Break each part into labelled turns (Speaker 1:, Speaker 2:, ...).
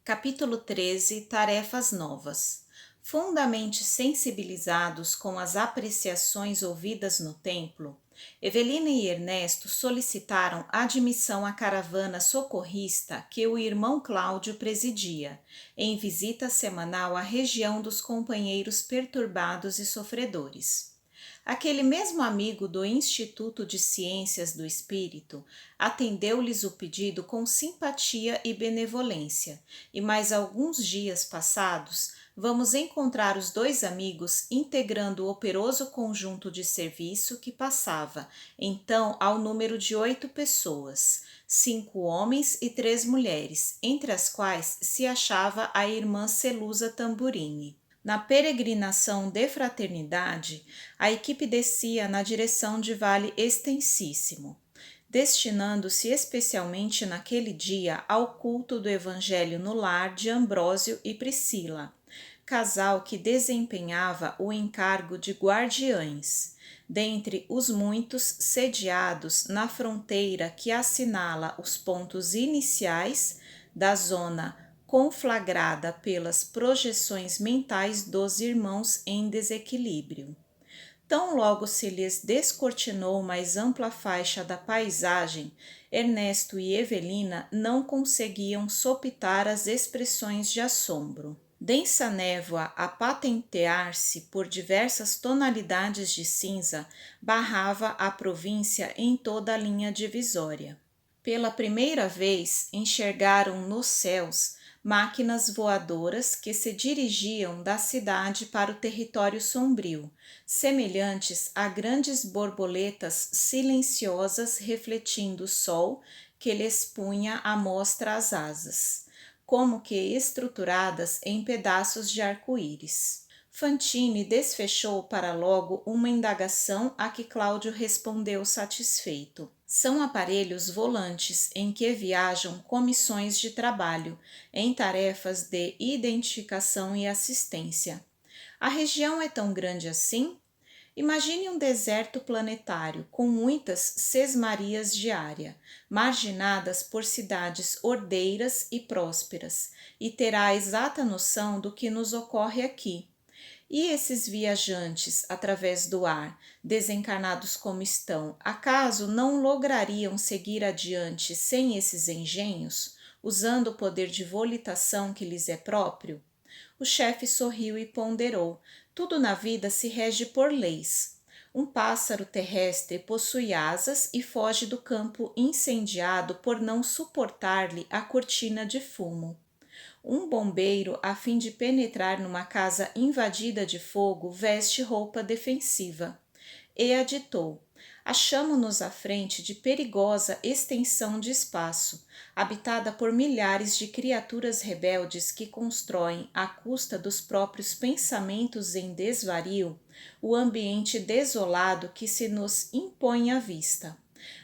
Speaker 1: Capítulo 13. Tarefas novas. Fundamente sensibilizados com as apreciações ouvidas no templo, Evelina e Ernesto solicitaram admissão à caravana socorrista que o irmão Cláudio presidia, em visita semanal à região dos companheiros perturbados e sofredores. Aquele mesmo amigo do Instituto de Ciências do Espírito atendeu-lhes o pedido com simpatia e benevolência, e mais alguns dias passados, vamos encontrar os dois amigos integrando o operoso conjunto de serviço que passava, então, ao número de 8 pessoas, 5 homens e 3 mulheres, entre as quais se achava a irmã Celusa Tamburini. Na peregrinação de fraternidade, a equipe descia na direção de Vale Extensíssimo, destinando-se especialmente naquele dia ao culto do Evangelho no lar de Ambrósio e Priscila, casal que desempenhava o encargo de guardiães, dentre os muitos sediados na fronteira que assinala os pontos iniciais da zona conflagrada pelas projeções mentais dos irmãos em desequilíbrio. Tão logo se lhes descortinou mais ampla faixa da paisagem, Ernesto e Evelina não conseguiam sopitar as expressões de assombro. Densa névoa a patentear-se por diversas tonalidades de cinza barrava a província em toda a linha divisória. Pela primeira vez enxergaram nos céus máquinas voadoras que se dirigiam da cidade para o território sombrio, semelhantes a grandes borboletas silenciosas refletindo o sol que lhes punha à mostra as asas, como que estruturadas em pedaços de arco-íris. Fantine desfechou para logo uma indagação a que Cláudio respondeu satisfeito. São aparelhos volantes em que viajam comissões de trabalho, em tarefas de identificação e assistência. A região é tão grande assim? Imagine um deserto planetário com muitas sesmarias de área, marginadas por cidades ordeiras e prósperas, e terá a exata noção do que nos ocorre aqui. E esses viajantes, através do ar, desencarnados como estão, acaso não lograriam seguir adiante sem esses engenhos, usando o poder de volitação que lhes é próprio? O chefe sorriu e ponderou: tudo na vida se rege por leis. Um pássaro terrestre possui asas e foge do campo incendiado por não suportar-lhe a cortina de fumo. Um bombeiro, a fim de penetrar numa casa invadida de fogo, veste roupa defensiva. E aditou: achamo-nos à frente de perigosa extensão de espaço, habitada por milhares de criaturas rebeldes que constroem, à custa dos próprios pensamentos em desvario, o ambiente desolado que se nos impõe à vista.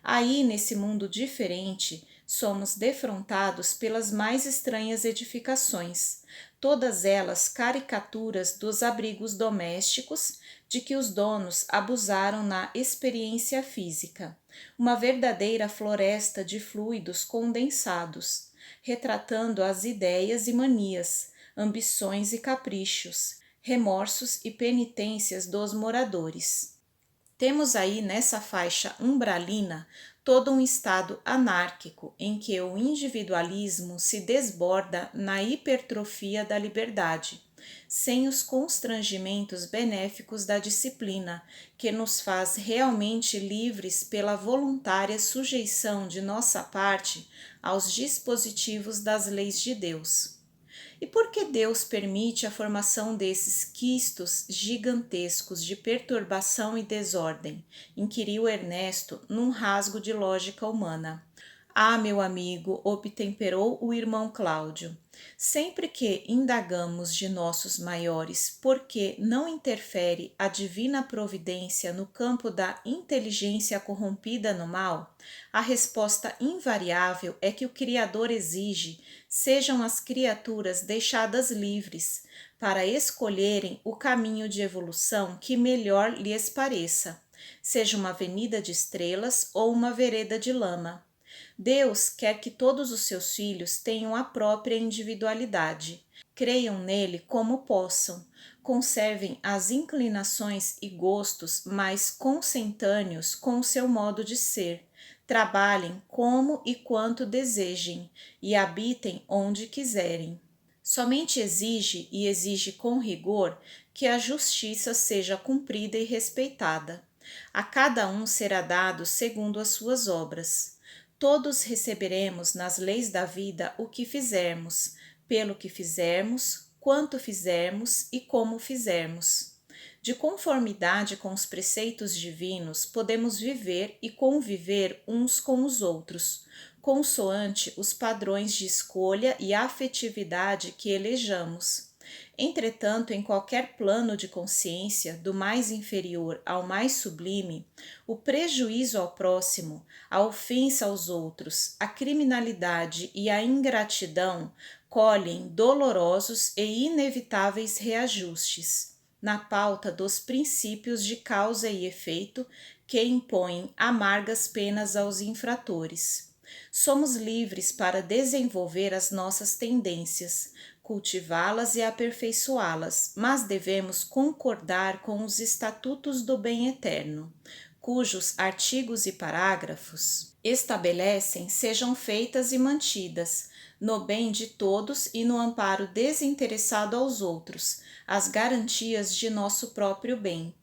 Speaker 1: Aí, nesse mundo diferente, somos defrontados pelas mais estranhas edificações, todas elas caricaturas dos abrigos domésticos de que os donos abusaram na experiência física, uma verdadeira floresta de fluidos condensados, retratando as ideias e manias, ambições e caprichos, remorsos e penitências dos moradores. Temos aí nessa faixa umbralina todo um estado anárquico em que o individualismo se desborda na hipertrofia da liberdade, sem os constrangimentos benéficos da disciplina, que nos faz realmente livres pela voluntária sujeição de nossa parte aos dispositivos das leis de Deus. E por que Deus permite a formação desses quistos gigantescos de perturbação e desordem? Inquiriu Ernesto num rasgo de lógica humana. Ah, meu amigo, obtemperou o irmão Cláudio. Sempre que indagamos de nossos maiores por que não interfere a divina providência no campo da inteligência corrompida no mal, a resposta invariável é que o Criador exige sejam as criaturas deixadas livres para escolherem o caminho de evolução que melhor lhes pareça, seja uma avenida de estrelas ou uma vereda de lama. Deus quer que todos os seus filhos tenham a própria individualidade. Creiam nele como possam. Conservem as inclinações e gostos mais consentâneos com o seu modo de ser. Trabalhem como e quanto desejem e habitem onde quiserem. Somente exige, e exige com rigor, que a justiça seja cumprida e respeitada. A cada um será dado segundo as suas obras. Todos receberemos nas leis da vida o que fizermos, pelo que fizermos, quanto fizermos e como fizermos. De conformidade com os preceitos divinos, podemos viver e conviver uns com os outros, consoante os padrões de escolha e afetividade que elejamos. Entretanto, em qualquer plano de consciência, do mais inferior ao mais sublime, o prejuízo ao próximo, a ofensa aos outros, a criminalidade e a ingratidão colhem dolorosos e inevitáveis reajustes na pauta dos princípios de causa e efeito que impõem amargas penas aos infratores. Somos livres para desenvolver as nossas tendências, cultivá-las e aperfeiçoá-las, mas devemos concordar com os estatutos do bem eterno, cujos artigos e parágrafos estabelecem sejam feitas e mantidas, no bem de todos e no amparo desinteressado aos outros, as garantias de nosso próprio bem.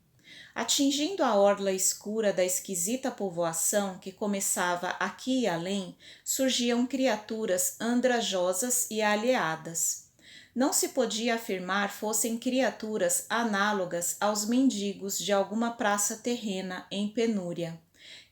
Speaker 1: Atingindo a orla escura da esquisita povoação que começava aqui e além, surgiam criaturas andrajosas e alheadas. Não se podia afirmar fossem criaturas análogas aos mendigos de alguma praça terrena em penúria.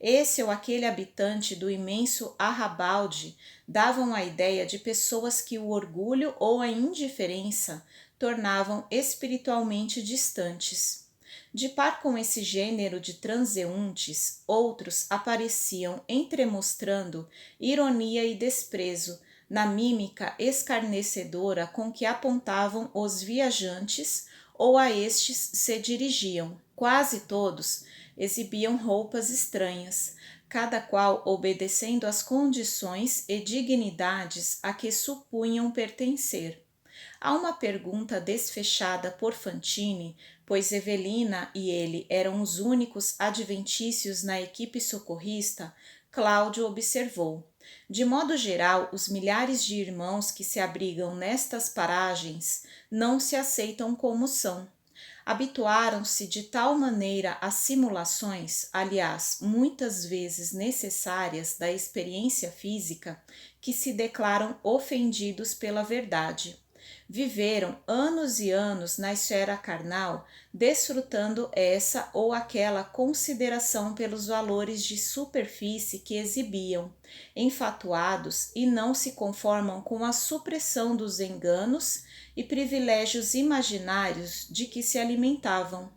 Speaker 1: Esse ou aquele habitante do imenso arrabalde davam a ideia de pessoas que o orgulho ou a indiferença tornavam espiritualmente distantes. De par com esse gênero de transeuntes, outros apareciam entremostrando ironia e desprezo na mímica escarnecedora com que apontavam os viajantes ou a estes se dirigiam. Quase todos exibiam roupas estranhas, cada qual obedecendo às condições e dignidades a que supunham pertencer. A uma pergunta desfechada por Fantine, pois Evelina e ele eram os únicos adventícios na equipe socorrista, Cláudio observou: de modo geral, os milhares de irmãos que se abrigam nestas paragens não se aceitam como são. Habituaram-se de tal maneira às simulações, aliás, muitas vezes necessárias da experiência física, que se declaram ofendidos pela verdade. Viveram anos e anos na esfera carnal, desfrutando essa ou aquela consideração pelos valores de superfície que exibiam, enfatuados e não se conformam com a supressão dos enganos e privilégios imaginários de que se alimentavam.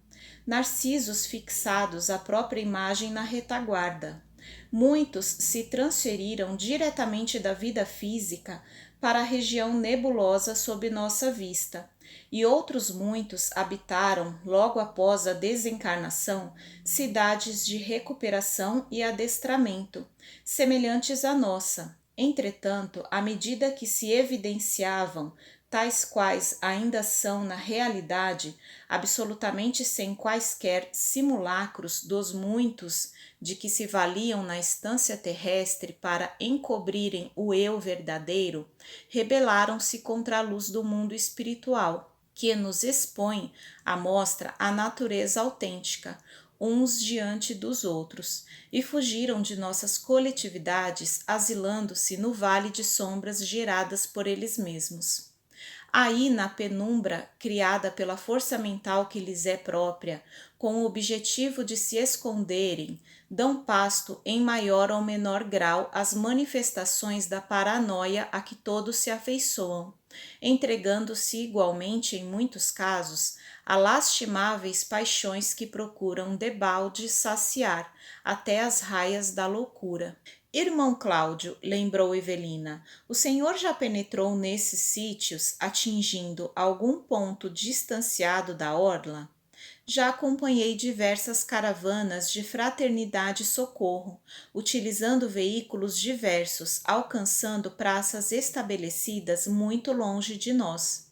Speaker 1: Narcisos fixados à própria imagem na retaguarda. Muitos se transferiram diretamente da vida física para a região nebulosa sob nossa vista, e outros muitos habitaram, logo após a desencarnação, cidades de recuperação e adestramento, semelhantes à nossa. Entretanto, à medida que se evidenciavam tais quais ainda são na realidade, absolutamente sem quaisquer simulacros dos muitos de que se valiam na estância terrestre para encobrirem o eu verdadeiro, rebelaram-se contra a luz do mundo espiritual, que nos expõe à mostra a natureza autêntica, uns diante dos outros, e fugiram de nossas coletividades, asilando-se no vale de sombras geradas por eles mesmos. Aí, na penumbra criada pela força mental que lhes é própria, com o objetivo de se esconderem, dão pasto em maior ou menor grau às manifestações da paranoia a que todos se afeiçoam, entregando-se igualmente, em muitos casos, a lastimáveis paixões que procuram debalde saciar até as raias da loucura. Irmão Cláudio, lembrou Evelina, o senhor já penetrou nesses sítios, atingindo algum ponto distanciado da orla? Já acompanhei diversas caravanas de fraternidade e socorro, utilizando veículos diversos, alcançando praças estabelecidas muito longe de nós.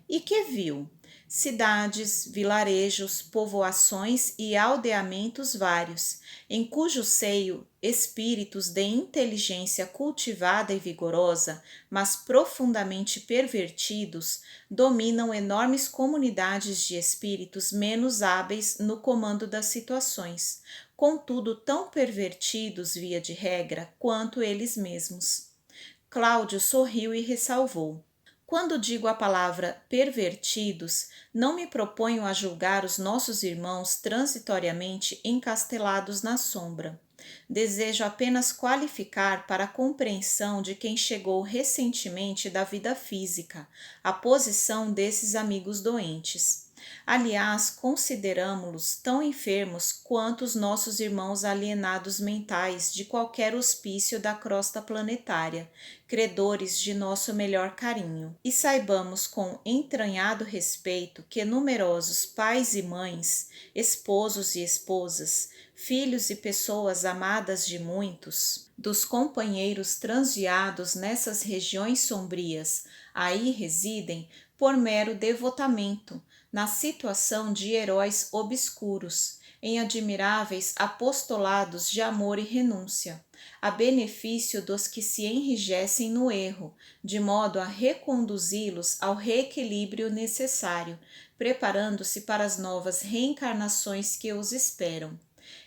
Speaker 1: E que viu? Cidades, vilarejos, povoações e aldeamentos vários, em cujo seio espíritos de inteligência cultivada e vigorosa, mas profundamente pervertidos, dominam enormes comunidades de espíritos menos hábeis no comando das situações, contudo tão pervertidos, via de regra, quanto eles mesmos. Cláudio sorriu e ressalvou: quando digo a palavra pervertidos, não me proponho a julgar os nossos irmãos transitoriamente encastelados na sombra. Desejo apenas qualificar para a compreensão de quem chegou recentemente da vida física a posição desses amigos doentes. Aliás, consideramo-los tão enfermos quanto os nossos irmãos alienados mentais de qualquer hospício da crosta planetária, credores de nosso melhor carinho. E saibamos com entranhado respeito que numerosos pais e mães, esposos e esposas, filhos e pessoas amadas de muitos, dos companheiros transviados nessas regiões sombrias, aí residem por mero devotamento, na situação de heróis obscuros, em admiráveis apostolados de amor e renúncia, a benefício dos que se enrijecem no erro, de modo a reconduzi-los ao reequilíbrio necessário, preparando-se para as novas reencarnações que os esperam.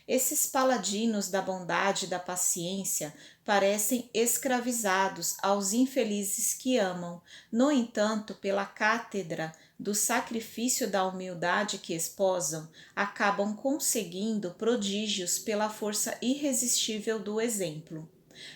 Speaker 1: Esses paladinos da bondade e da paciência parecem escravizados aos infelizes que amam, no entanto, pela cátedra do sacrifício da humildade que esposam, acabam conseguindo prodígios pela força irresistível do exemplo.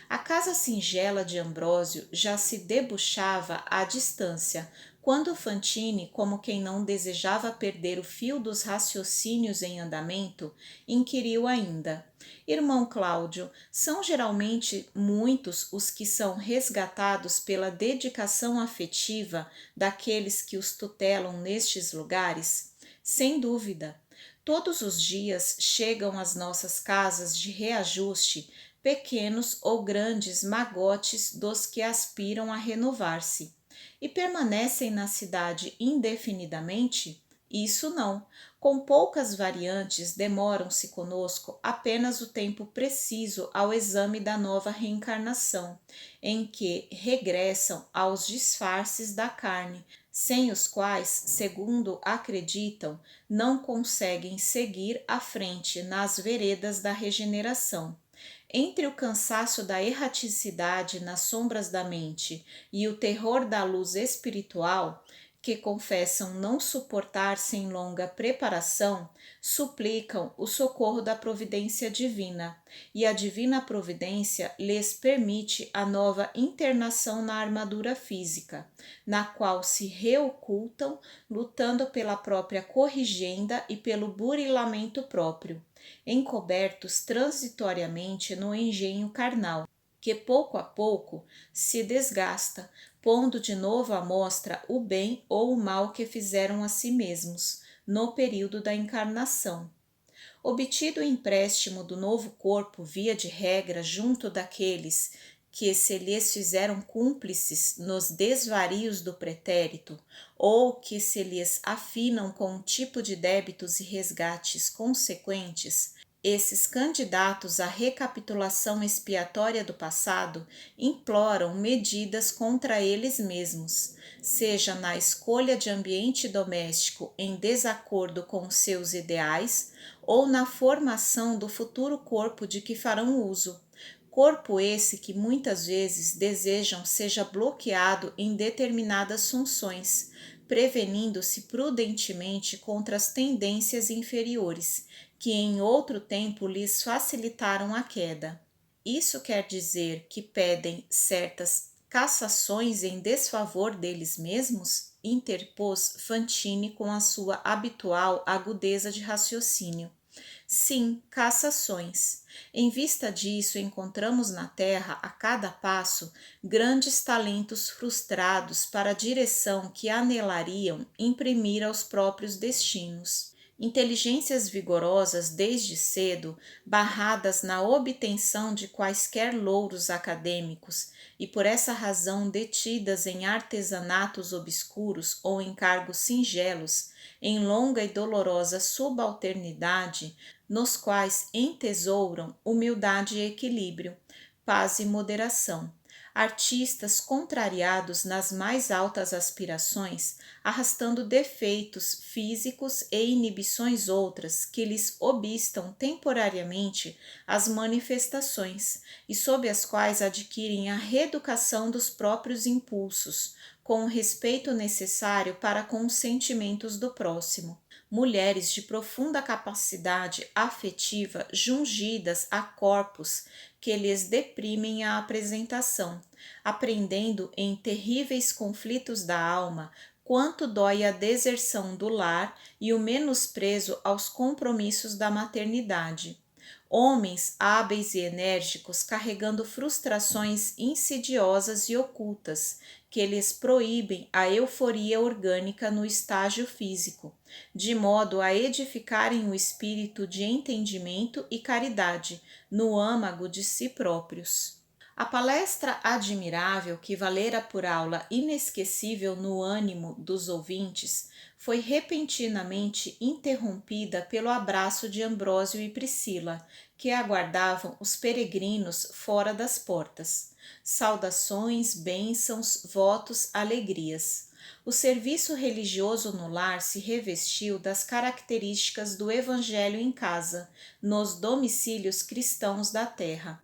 Speaker 1: A casa singela de Ambrósio já se debuxava à distância, quando Fantine, como quem não desejava perder o fio dos raciocínios em andamento, inquiriu ainda: Irmão Cláudio, são geralmente muitos os que são resgatados pela dedicação afetiva daqueles que os tutelam nestes lugares? Sem dúvida. Todos os dias chegam às nossas casas de reajuste pequenos ou grandes magotes dos que aspiram a renovar-se. E permanecem na cidade indefinidamente? Isso não. Com poucas variantes, demoram-se conosco apenas o tempo preciso ao exame da nova reencarnação, em que regressam aos disfarces da carne, sem os quais, segundo acreditam, não conseguem seguir à frente nas veredas da regeneração. Entre o cansaço da erraticidade nas sombras da mente e o terror da luz espiritual, que confessam não suportar sem longa preparação, suplicam o socorro da providência divina, e a divina providência lhes permite a nova internação na armadura física, na qual se reocultam, lutando pela própria corrigenda e pelo burilamento próprio, encobertos transitoriamente no engenho carnal, que pouco a pouco se desgasta, pondo de novo à mostra o bem ou o mal que fizeram a si mesmos, no período da encarnação. Obtido o empréstimo do novo corpo via de regra junto daqueles que se lhes fizeram cúmplices nos desvarios do pretérito, ou que se lhes afinam com um tipo de débitos e resgates consequentes, esses candidatos à recapitulação expiatória do passado imploram medidas contra eles mesmos, seja na escolha de ambiente doméstico em desacordo com seus ideais, ou na formação do futuro corpo de que farão uso. Corpo esse que muitas vezes desejam seja bloqueado em determinadas funções, prevenindo-se prudentemente contra as tendências inferiores, que em outro tempo lhes facilitaram a queda. Isso quer dizer que pedem certas cassações em desfavor deles mesmos? Interpôs Fantine com a sua habitual agudeza de raciocínio. Sim, cassações. Em vista disso, encontramos na Terra, a cada passo, grandes talentos frustrados para a direção que anelariam imprimir aos próprios destinos. Inteligências vigorosas desde cedo, barradas na obtenção de quaisquer louros acadêmicos e por essa razão detidas em artesanatos obscuros ou em cargos singelos, em longa e dolorosa subalternidade, nos quais entesouram humildade e equilíbrio, paz e moderação. Artistas contrariados nas mais altas aspirações, arrastando defeitos físicos e inibições outras que lhes obstam temporariamente as manifestações e sob as quais adquirem a reeducação dos próprios impulsos, com o respeito necessário para com os sentimentos do próximo. Mulheres de profunda capacidade afetiva jungidas a corpos que lhes deprimem a apresentação, aprendendo em terríveis conflitos da alma quanto dói a deserção do lar e o menosprezo aos compromissos da maternidade. Homens hábeis e enérgicos carregando frustrações insidiosas e ocultas, que lhes proíbem a euforia orgânica no estágio físico, de modo a edificarem o espírito de entendimento e caridade no âmago de si próprios. A palestra admirável, que valera por aula inesquecível no ânimo dos ouvintes, foi repentinamente interrompida pelo abraço de Ambrósio e Priscila, que aguardavam os peregrinos fora das portas. Saudações, bênçãos, votos, alegrias. O serviço religioso no lar se revestiu das características do Evangelho em casa, nos domicílios cristãos da terra.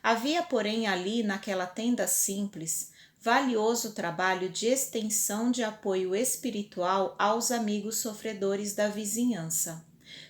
Speaker 1: Havia, porém, ali naquela tenda simples, valioso trabalho de extensão de apoio espiritual aos amigos sofredores da vizinhança.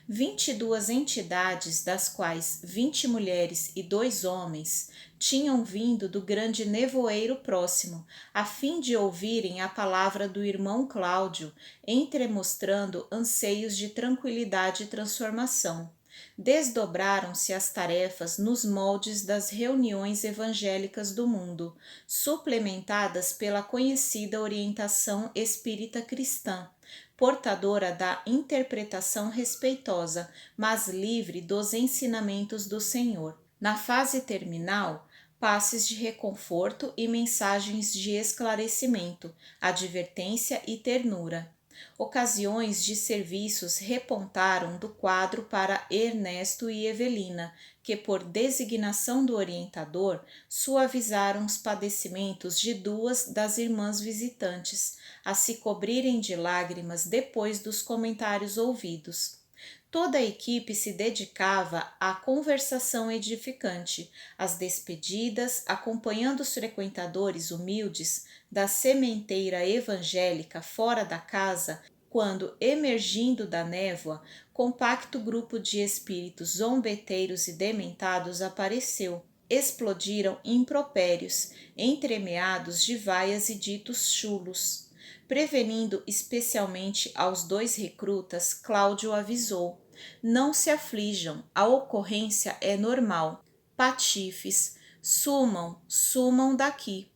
Speaker 1: 22 entidades, das quais 20 mulheres e 2 homens, tinham vindo do grande nevoeiro próximo, a fim de ouvirem a palavra do irmão Cláudio, entremostrando anseios de tranquilidade e transformação. Desdobraram-se as tarefas nos moldes das reuniões evangélicas do mundo, suplementadas pela conhecida orientação espírita cristã, portadora da interpretação respeitosa, mas livre dos ensinamentos do Senhor. Na fase terminal, passes de reconforto e mensagens de esclarecimento, advertência e ternura. Ocasiões de serviços repontaram do quadro para Ernesto e Evelina, que, por designação do orientador, suavizaram os padecimentos de 2 das irmãs visitantes, a se cobrirem de lágrimas depois dos comentários ouvidos. Toda a equipe se dedicava à conversação edificante, às despedidas, acompanhando os frequentadores humildes da sementeira evangélica fora da casa, quando, emergindo da névoa, compacto grupo de espíritos zombeteiros e dementados apareceu. Explodiram impropérios, entremeados de vaias e ditos chulos. Prevenindo especialmente aos 2 recrutas, Cláudio avisou: não se aflijam, a ocorrência é normal. Patifes, sumam daqui.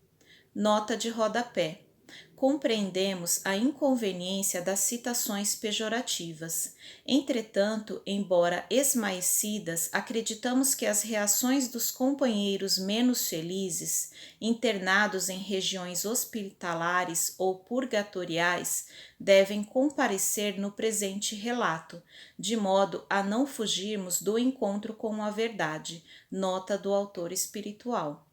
Speaker 1: Nota de rodapé. Compreendemos a inconveniência das citações pejorativas. Entretanto, embora esmaecidas, acreditamos que as reações dos companheiros menos felizes, internados em regiões hospitalares ou purgatoriais, devem comparecer no presente relato, de modo a não fugirmos do encontro com a verdade. Nota do autor espiritual.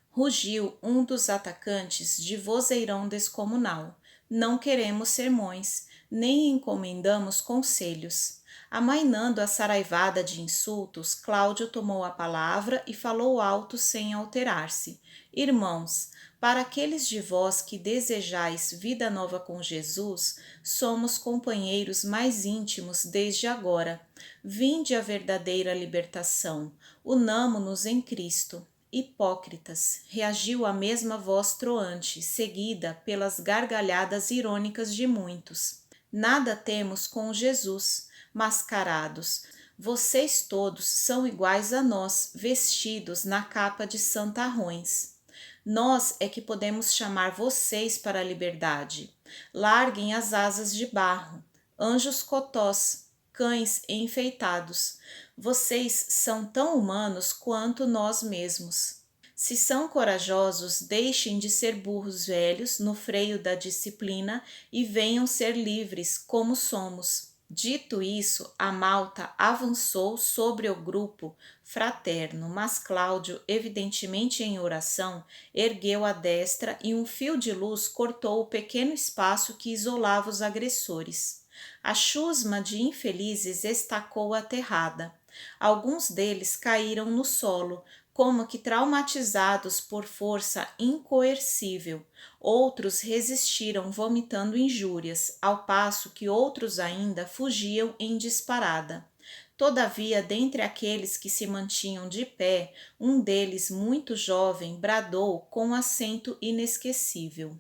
Speaker 1: Rugiu um dos atacantes de vozeirão descomunal. Não queremos sermões, nem encomendamos conselhos. Amainando a saraivada de insultos, Cláudio tomou a palavra e falou alto sem alterar-se. Irmãos, para aqueles de vós que desejais vida nova com Jesus, somos companheiros mais íntimos desde agora. Vinde a verdadeira libertação, unamo-nos em Cristo. Hipócritas, reagiu a mesma voz troante, seguida pelas gargalhadas irônicas de muitos. Nada temos com Jesus, mascarados. Vocês todos são iguais a nós, vestidos na capa de santarrões. Nós é que podemos chamar vocês para a liberdade. Larguem as asas de barro. anjos cotós, cães enfeitados. Vocês são tão humanos quanto nós mesmos. Se são corajosos, deixem de ser burros velhos no freio da disciplina e venham ser livres como somos. Dito isso, a malta avançou sobre o grupo fraterno, mas Cláudio, evidentemente em oração, ergueu a destra e um fio de luz cortou o pequeno espaço que isolava os agressores. A chusma de infelizes estacou aterrada. Alguns deles caíram no solo, como que traumatizados por força incoercível. Outros resistiram vomitando injúrias, ao passo que outros ainda fugiam em disparada. Todavia, dentre aqueles que se mantinham de pé, um deles, muito jovem, bradou com acento inesquecível: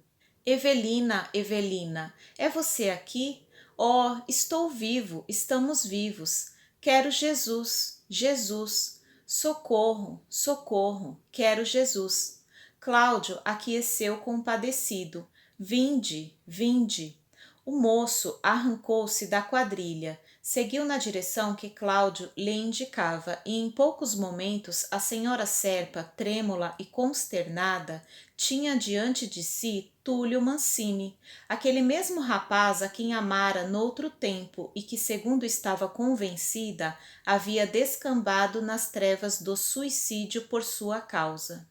Speaker 1: Evelina, Evelina, é você aqui? Oh, estou vivo, estamos vivos. Quero Jesus, Jesus. Socorro, socorro, quero Jesus. Cláudio aqueceu compadecido. Vinde, vinde. O moço arrancou-se da quadrilha, seguiu na direção que Cláudio lhe indicava e em poucos momentos a senhora Serpa, trêmula e consternada, tinha diante de si Túlio Mancini, aquele mesmo rapaz a quem amara noutro tempo e que, segundo estava convencida, havia descambado nas trevas do suicídio por sua causa.